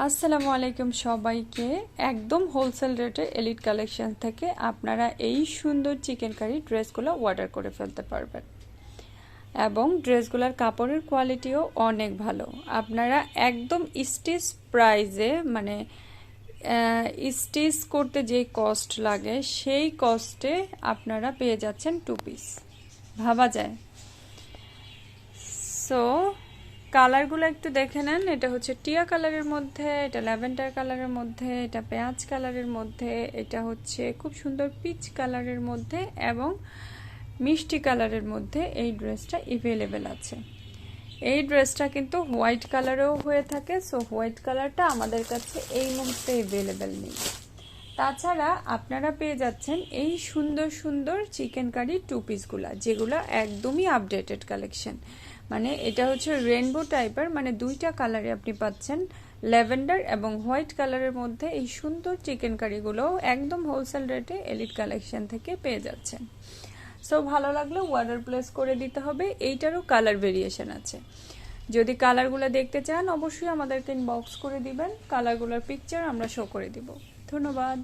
আসসালামু আলাইকুম সবাইকে। একদম হোলসেল রেটে এলিট কালেকশন থেকে আপনারা এই সুন্দর চিকেন কারি ড্রেসগুলো অর্ডার করে ফেলতে পারবেন এবং ড্রেসগুলোর কাপড়ের কোয়ালিটিও অনেক ভালো। আপনারা একদম স্টিচ প্রাইজে মানে স্টিচ করতে যেই কস্ট লাগে সেই কস্টে আপনারা পেয়ে যাচ্ছেন 2 পিস। ভাবা যায়। সো কালারগুলো একটু দেখে নেন। এটা হচ্ছে টিয়া কালারের মধ্যে, এটা ল্যাভেন্ডার কালারের মধ্যে, এটা পেঁয়াজ কালারের মধ্যে, এটা হচ্ছে খুব সুন্দর পিচ কালারের মধ্যে এবং মিষ্টি কালারের মধ্যে এই ড্রেসটা এভেলেবেল আছে। এই ড্রেসটা কিন্তু হোয়াইট কালারেও হয়ে থাকে। সো হোয়াইট কালারটা আমাদের কাছে এই মুহূর্তে এভেলেবেল নেই। তাছাড়া আপনারা পেয়ে যাচ্ছেন এই সুন্দর সুন্দর চিকেন কারি 2 পিসগুলা, যেগুলো একদমই আপডেটেড কালেকশন। মানে এটা হচ্ছে রেনবো টাইপের, মানে দুইটা কালারে আপনি পাচ্ছেন, ল্যাভেন্ডার এবং হোয়াইট কালারের মধ্যে এই সুন্দর চিকেন কারিগুলো একদম হোলসেল রেটে এলিট কালেকশন থেকে পেয়ে যাচ্ছেন। সো ভালো লাগলে অর্ডার প্লেস করে দিতে হবে। এইটারও কালার ভেরিয়েশন আছে। যদি কালারগুলো দেখতে চান অবশ্যই আমাদেরকে ইনবক্স করে দিবেন, কালারগুলোর পিকচার আমরা শো করে দিব। ধন্যবাদ।